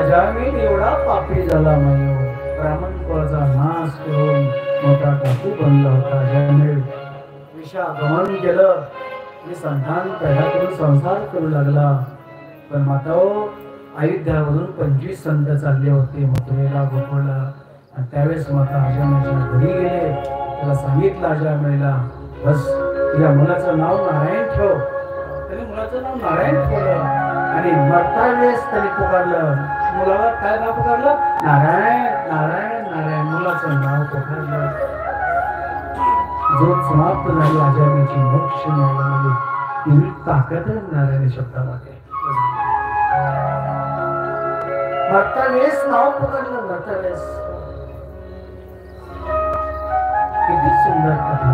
अजामिन एवढा पापी झाला नाही. ब्राह्मण कुळाचा नाश करून मोठा टाकू बनला होता. अजामिन विषागमन केलं आणि संतान पैदा करून संसार करू लागला. पण माता अयोध्यावरून 25 संत चालले होते मथुरेला गोकुळला. आणि त्यावेळेस माता अजामिनच्या घरी गेले. त्याला सांगितलं अजामिनला, बस या मुलाचं नाव नारायण ठेव. त्याने मुलाचं नाव नारायण ठेवलं आणि मरता वेळेस त्याने पुकारलं. मुलाला काय नाव पुकारलं? नारायण नारायण नारायण. मुलाचं नाव पुकारलं. जो समाप्त झाली अजामिनची मोक्ष मिळाली. एवढी ताकद आहे नारायण शब्दामध्ये. मरता वेळेस नाव पुकारलं. मरता वेळेस किती सुंदर कथा.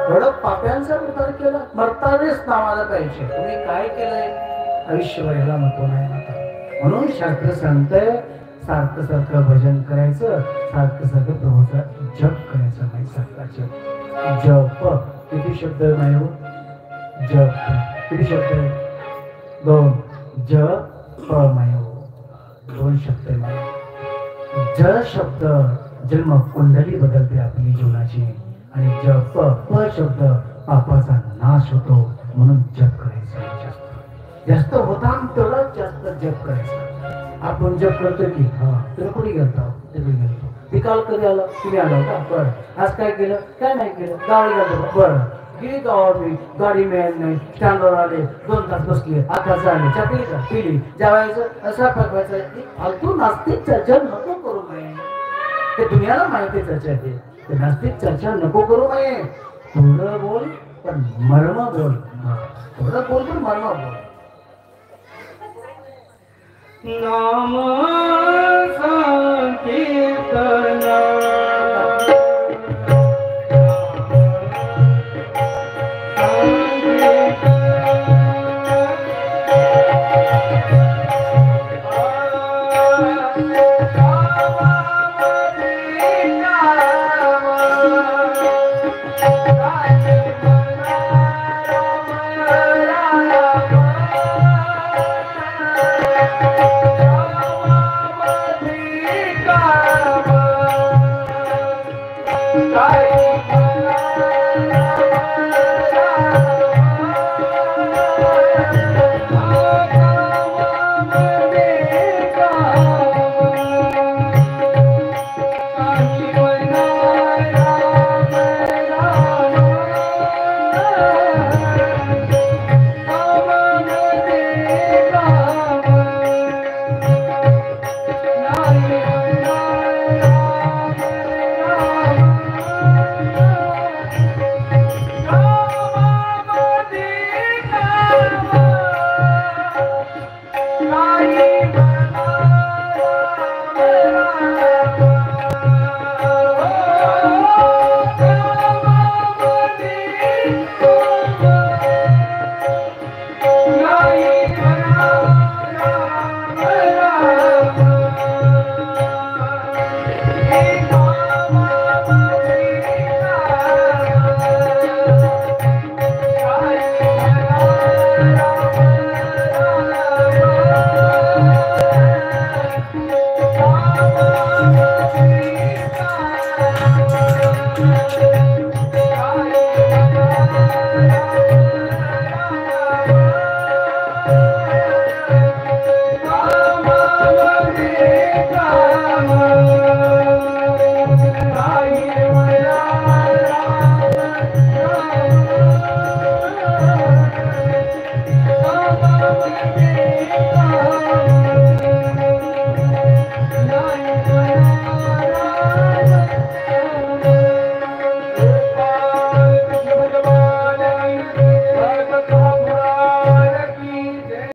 एवढं पाप्यांचा उद्धार केला. मरता वेळेस नावाला पाहिजे. तुम्ही काय केलंय आयुष्यभर याला महत्व नाही. म्हणून शास्त्र सांगतंय सारखं सारखं भजन करायचं, सारखं सारखं प्रभूचा जप करायचं. नाही सारखा जप. किती शब्द नाही हो? जप किती शब्द? 2. जप नाही हो, 2 शब्द नाही. ज शब्द जन्म कुंडली बदलते आपली जीवनाची. आणि जप प शब्द पापाचा नाश होतो. म्हणून जप करायचं. जास्त होता तेवढा जास्त जप करायचा. आपण जप करतो की तुला कुठे गेलतो? तिकडे गेलतो. मी काल कधी आलो? तुम्ही आला होता? बरं. आज काय केलं? काय नाही केलं? गाडी गेलो. बरं. गेली गावावर मी. गाडी मिळाली नाही. स्टँडवर आले. 2 तास बसले. आकाश आले. चहा पिली का? पिली. जेवायचं असा पकवायचं. फालतू नास्तिक चर्चा नको करू नये. ते दुनियाला माहिती चर्चा आहे. ते नास्तिक चर्चा नको करू नये. थोडं बोल पण मर्म बोल. थोडं बोल पण मर्म बोल. नाम संकीर्तन